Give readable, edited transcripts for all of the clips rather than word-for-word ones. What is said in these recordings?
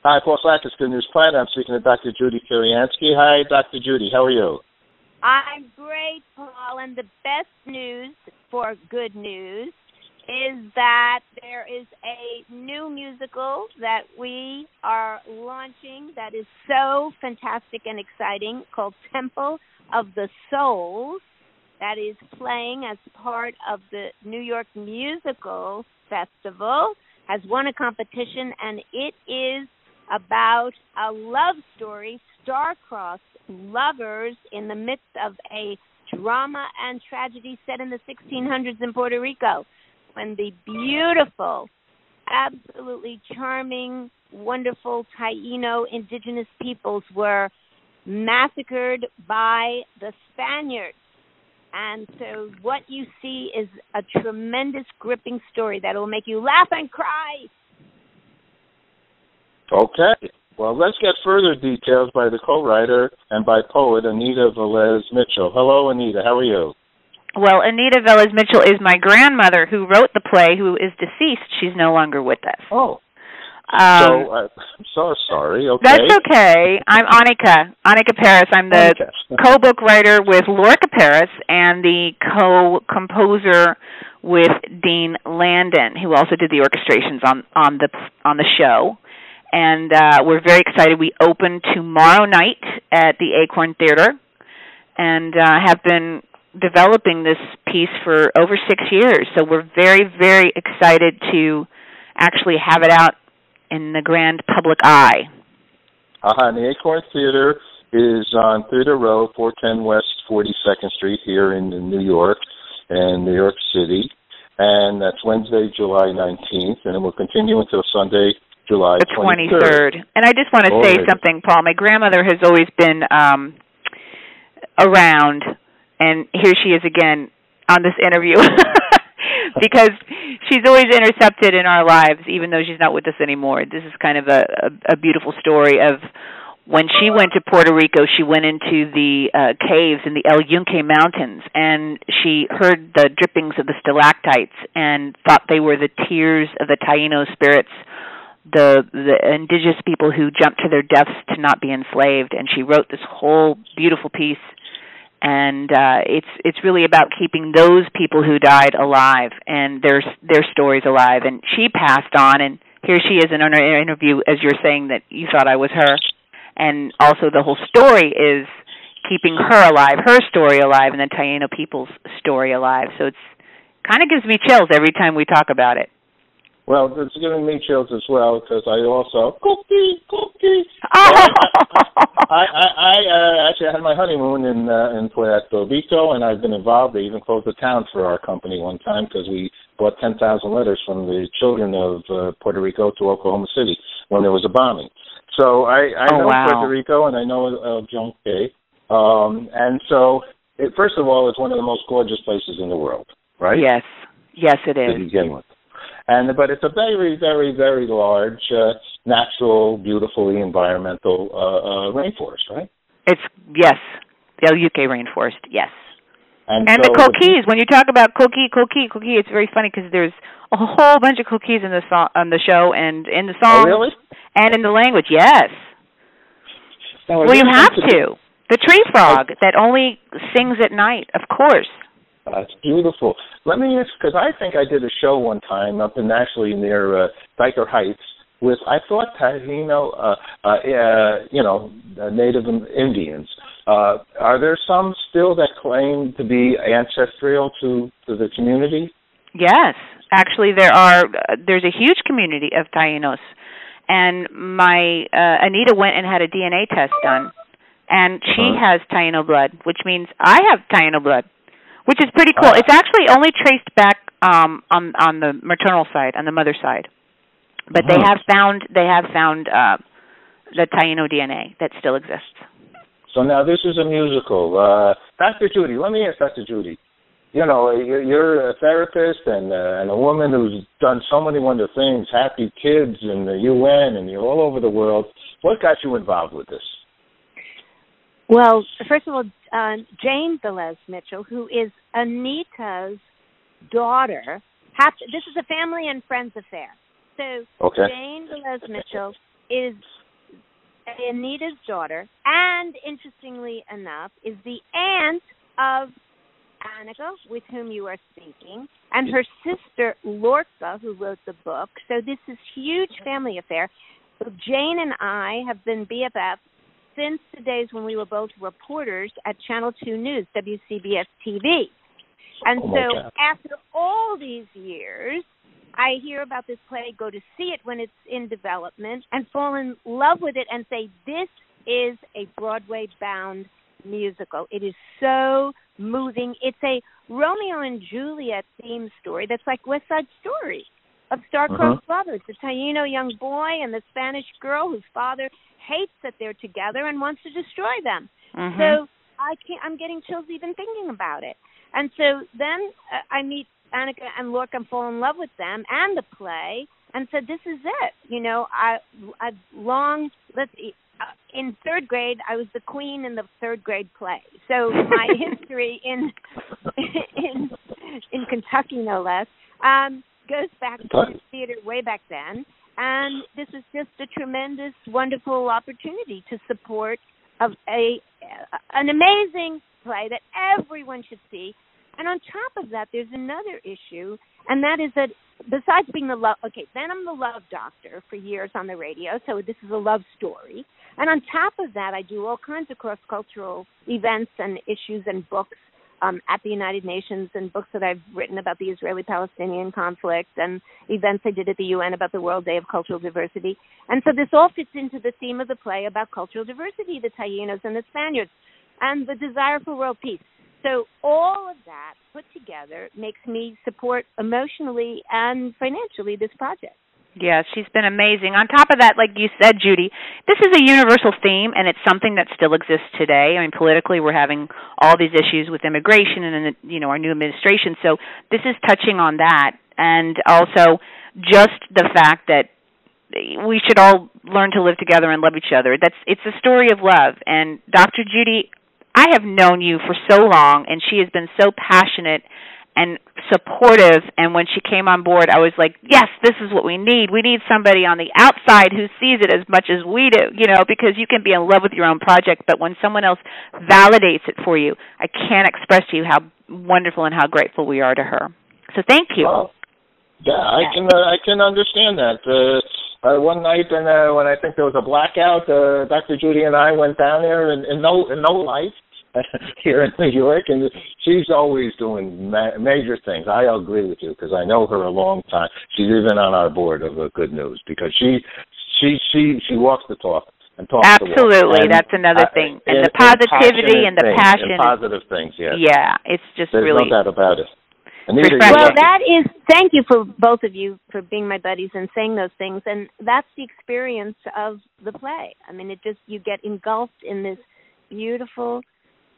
Hi, Paul Sackis, Good News Planet. I'm speaking to Dr. Judy Kiriansky. Hi, Dr. Judy. How are you? I'm great, Paul, and the best news for good news is that there is a new musical that we are launching that is so fantastic and exciting called Temple of the Souls that is playing as part of the New York Musical Festival, has won a competition, and it is about a love story, star-crossed lovers in the midst of a drama and tragedy set in the 1600s in Puerto Rico, when the beautiful, absolutely charming, wonderful Taíno indigenous peoples were massacred by the Spaniards. And so what you see is a tremendous, gripping story that will make you laugh and cry. Okay. Well, let's get further details by the co-writer and by poet Anita Velez Mitchell. Hello, Anita. How are you? Well, Anita Velez Mitchell is my grandmother who wrote the play, who is deceased. She's no longer with us. Oh. I'm so sorry. Okay. That's okay. I'm Annika Paris. I'm the co-book writer with Lorca Paris and the co-composer with Dean Landon, who also did the orchestrations on the show. And we're very excited. We open tomorrow night at the Acorn Theater and have been developing this piece for over 6 years. So we're very, very excited to actually have it out in the grand public eye. And the Acorn Theater is on Theater Row, 410 West 42nd Street here in New York and New York City. And that's Wednesday, July 19th. And it will continue until Sunday, July the 23rd. And I just want to say something, Paul. My grandmother has always been around, and here she is again on this interview because she's always intercepted in our lives, even though she's not with us anymore. This is kind of a beautiful story of when she went to Puerto Rico. She went into the caves in the El Yunque Mountains, and she heard the drippings of the stalactites and thought they were the tears of the Taíno spirits, the indigenous people who jumped to their deaths to not be enslaved. And she wrote this whole beautiful piece, and it's really about keeping those people who died alive and their stories alive. And she passed on, and here she is in our interview, as you're saying that you thought I was her. And also the whole story is keeping her alive, her story alive, and the Taíno people's story alive. So it's kind of gives me chills every time we talk about it. Well, it's giving me chills as well because I also cookie. Oh. I actually had my honeymoon in Puerto Rico, and I've been involved. They even closed the town for our company one time because we brought 10,000 letters from the children of Puerto Rico to Oklahoma City when there was a bombing. So I know Puerto Rico, and I know El Yunque. And so, first of all, it's one of the most gorgeous places in the world, right? Yes, it is. To begin with. But it's a very, very, very large, natural, beautifully environmental rainforest, right? Yes, the El Yunque rainforest, yes. And so the coquis, when you talk about coquis, it's very funny because there's a whole bunch of coquis in the on the show and in the song. Oh, really? And in the language, yes. Now, well, you have to. The tree frog that only sings at night, of course. That's beautiful. Let me ask, because I think I did a show one time up in actually near Dyker Heights with, I thought, Taíno, Native Indians. Are there some still that claim to be ancestral to the community? Yes. Actually, there's a huge community of Taínos. And my Anita went and had a DNA test done, and she has Taíno blood, which means I have Taíno blood, which is pretty cool. It's actually only traced back on the maternal side, on the mother's side, but they have found the Taíno DNA that still exists. So now this is a musical. Dr. Judy, let me ask Dr. Judy. You know, you're a therapist and a woman who's done so many wonderful things, happy kids in the UN, and you're all over the world. What got you involved with this? Well, first of all, Jane Velez Mitchell, who is Anita's daughter, this is a family and friends affair. So Jane Velez Mitchell is Anita's daughter, and interestingly enough, is the aunt of Annika, with whom you are speaking, and her sister Lorca, who wrote the book. So this is a huge family affair. Jane and I have been BFFs since the days when we were both reporters at Channel 2 News, WCBS TV. And so after all these years, I hear about this play, go to see it when it's in development, and fall in love with it and say, this is a Broadway-bound musical. It is so moving. It's a Romeo and Juliet theme story that's like West Side Story of star-crossed lovers. The Taíno young boy and the Spanish girl whose father hates that they're together and wants to destroy them. So I'm getting chills even thinking about it. And so then I meet Annika and Lorca and fall in love with them and the play, and said, this is it. You know, I've long, in third grade, I was the queen in the third grade play. So my history in Kentucky, no less, goes back to theater way back then. And this is just a tremendous, wonderful opportunity to support an amazing play that everyone should see. And on top of that, there's another issue, and that is that besides being then I'm the love doctor for years on the radio, so this is a love story. And on top of that, I do all kinds of cross-cultural events and issues and books at the United Nations, and books that I've written about the Israeli-Palestinian conflict, and events I did at the UN about the World Day of Cultural Diversity. And so this all fits into the theme of the play about cultural diversity, the Taínos and the Spaniards, and the desire for world peace. So all of that put together makes me support emotionally and financially this project. Yeah, she's been amazing. On top of that, like you said, Judy, this is a universal theme, and it's something that still exists today. I mean, politically, we're having all these issues with immigration and, our new administration. So this is touching on that, and also just the fact that we should all learn to live together and love each other. It's a story of love. And Dr. Judy, I have known you for so long, and she has been so passionate and supportive, and when she came on board, I was like, yes, this is what we need. We need somebody on the outside who sees it as much as we do, because you can be in love with your own project, but when someone else validates it for you, I can't express to you how wonderful and how grateful we are to her. So thank you. Well, yeah, I can understand that. One night, when I think there was a blackout, Dr. Judy and I went down there in no light here in New York, and she's always doing major things. I agree with you because I know her a long time. She's even on our board of Good News because she walks the talk and talks Absolutely, the walk. And, that's another thing. And the positivity and the passion. And positive things, yes. Yeah, it's just There's really... no doubt about it. Well, thank you for both of you for being my buddies and saying those things, and that's the experience of the play. I mean, you get engulfed in this beautiful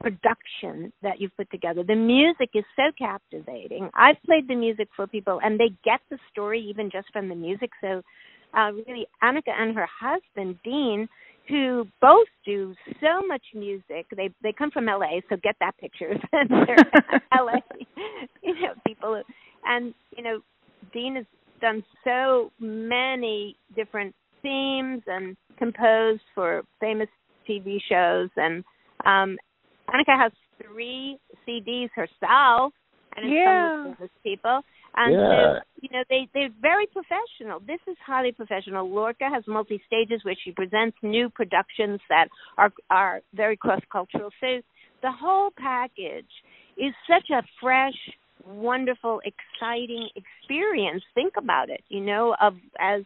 production that you've put together. The music is so captivating. I've played the music for people, and they get the story even just from the music. So really, Annika and her husband, Dean, who both do so much music. They come from L.A., so get that picture. They're L.A. People. And, Dean has done so many different themes and composed for famous TV shows. And Annika has 3 CDs herself, and it's some with famous people. And they're very professional. This is highly professional. Lorca has multi-stages where she presents new productions that are very cross-cultural. So the whole package is such a fresh, wonderful, exciting experience. Think about it, as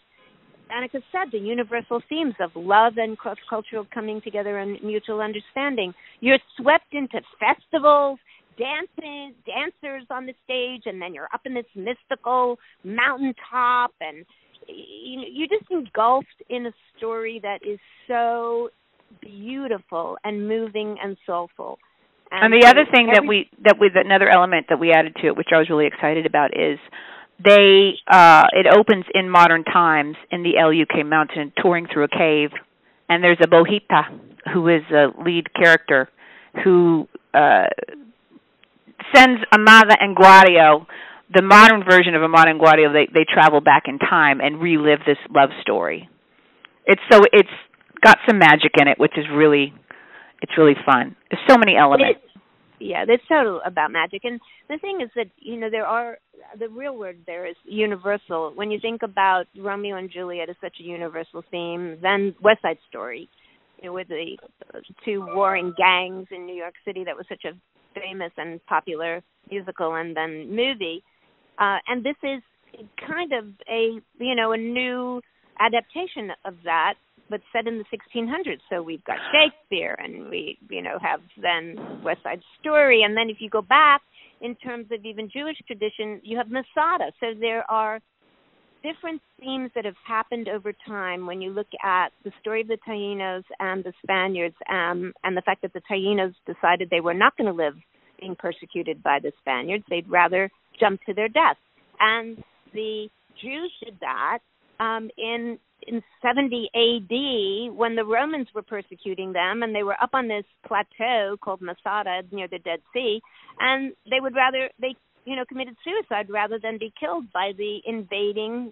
Annika said, the universal themes of love and cross-cultural coming together and mutual understanding. You're swept into festivals, dancers on the stage, and then you're up in this mystical mountaintop, and you're just engulfed in a story that is so beautiful and moving and soulful. And the other thing another element that we added to it, which I was really excited about, is it opens in modern times in the El-UK mountain, touring through a cave, and there's a Bojita who is a lead character who sends Amada and Guario, the modern version of Amada and Guario. They travel back in time and relive this love story. It's got some magic in it, which is really fun. There's so many elements. It's total about magic. And the thing is that, the real word there is universal. When you think about Romeo and Juliet as such a universal theme, then West Side Story, with the two warring gangs in New York City, that was such a famous and popular musical and then movie. And this is kind of a new adaptation of that, but set in the 1600s. So we've got Shakespeare, and we, have then West Side Story. And then if you go back in terms of even Jewish tradition, you have Masada. So there are different themes that have happened over time when you look at the story of the Taínos and the Spaniards, and the fact that the Taínos decided they were not going to live being persecuted by the Spaniards. They'd rather jump to their death. And the Jews did that in 70 A.D. when the Romans were persecuting them, and they were up on this plateau called Masada near the Dead Sea, and they committed suicide rather than be killed by the invading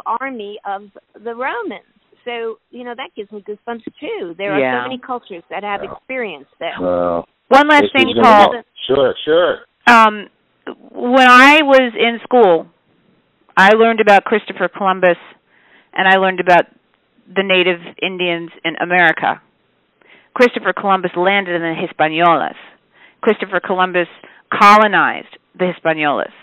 army of the Romans. So, that gives me goosebumps too. There are so many cultures that have experienced this. One last thing, Paul. Sure. When I was in school, I learned about Christopher Columbus, and I learned about the native Indians in America. Christopher Columbus landed in the Hispaniolas. Christopher Columbus colonized the Hispaniolas.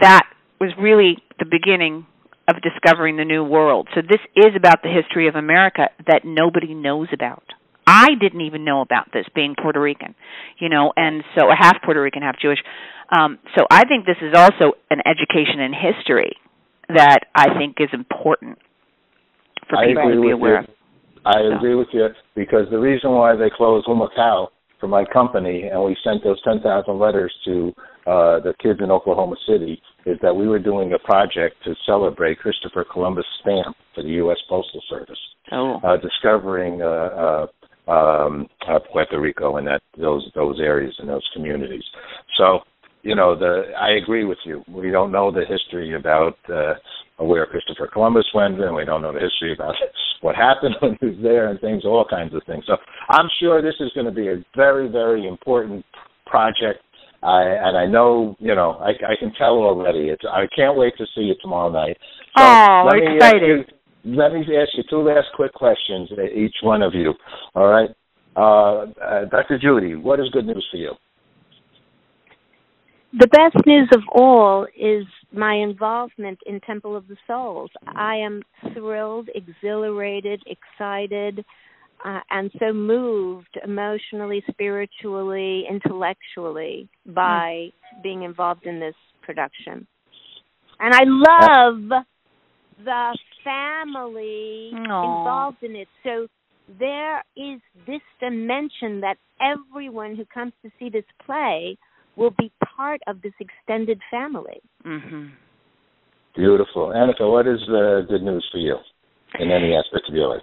That was really the beginning of discovering the New World. So this is about the history of America that nobody knows about. I didn't even know about this, being Puerto Rican, and so half Puerto Rican, half Jewish. So I think this is also an education in history that I think is important for people to be aware of. I agree with you, because the reason why they closed Humacao for my company, and we sent those 10,000 letters to the kids in Oklahoma City, is that we were doing a project to celebrate Christopher Columbus' stamp for the U.S. Postal Service, discovering Puerto Rico and those areas and those communities. So, I agree with you. We don't know the history about where Christopher Columbus went, and we don't know the history about what happened when he was there and things, all kinds of things. So I'm sure this is going to be a very, very important project. I know, I can tell already. I can't wait to see you tomorrow night. So we're excited. Let me ask you two last quick questions, each one of you. All right? Dr. Judy, what is good news for you? The best news of all is my involvement in Temple of the Souls. I am thrilled, exhilarated, excited, and so moved emotionally, spiritually, intellectually by being involved in this production. And I love the family involved in it. So there is this dimension that everyone who comes to see this play will be part of this extended family. Mm-hmm. Beautiful. Annika, what is good news for you in any aspect of your life?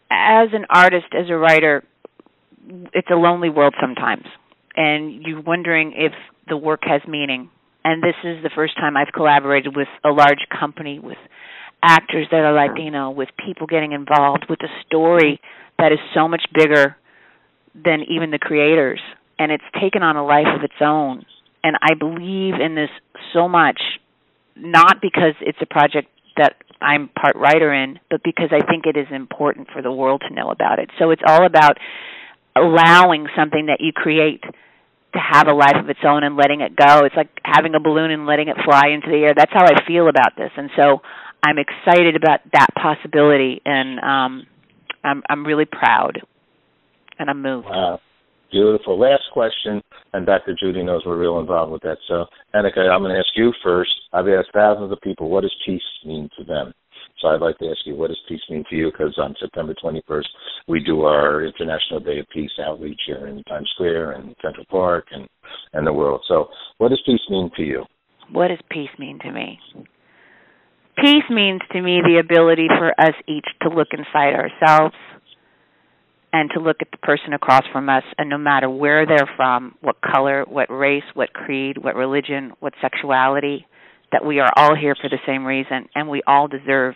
As an artist, as a writer, it's a lonely world sometimes. And you're wondering if the work has meaning. And this is the first time I've collaborated with a large company, with actors that are Latino, with people getting involved, with a story that is so much bigger than even the creators. And it's taken on a life of its own. And I believe in this so much, not because it's a project that I'm part writer in, but because I think it is important for the world to know about it. So it's all about allowing something that you create to have a life of its own and letting it go. It's like having a balloon and letting it fly into the air. That's how I feel about this. And so I'm excited about that possibility, and I'm really proud, and I'm moved. Wow. Beautiful. Last question, and Dr. Judy knows we're real involved with that. So, Annika, I'm going to ask you first. I've asked thousands of people, what does peace mean to them? So I'd like to ask you, what does peace mean to you? Because on September 21st, we do our International Day of Peace outreach here in Times Square and Central Park and the world. So what does peace mean to you? What does peace mean to me? Peace means to me the ability for us each to look inside ourselves and to look at the person across from us, and no matter where they're from, what color, what race, what creed, what religion, what sexuality, that we are all here for the same reason, and we all deserve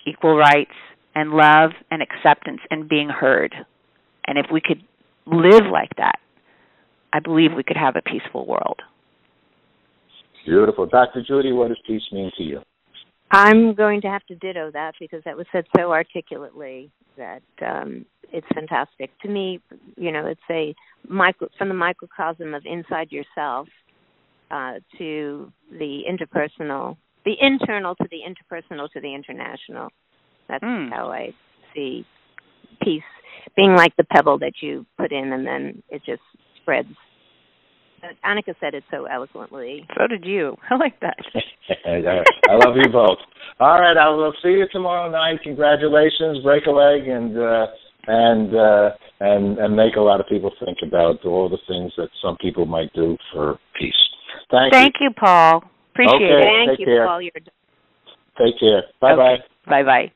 equal rights, and love and acceptance and being heard. And if we could live like that, I believe we could have a peaceful world. Beautiful. Dr. Judy, what does peace mean to you? I'm going to have to ditto that because that was said so articulately that it's fantastic. To me, it's from the microcosm of inside yourself to the interpersonal, the internal to the interpersonal to the international. That's how I see peace being like the pebble that you put in and then it just spreads. Annika said it so eloquently. So did you. I like that. I love you both. All right, I will see you tomorrow night. Congratulations, break a leg, and make a lot of people think about all the things that some people might do for peace. Thank you, Paul. Appreciate it. Thank you, care. Paul. Take care. Bye-bye. Bye-bye.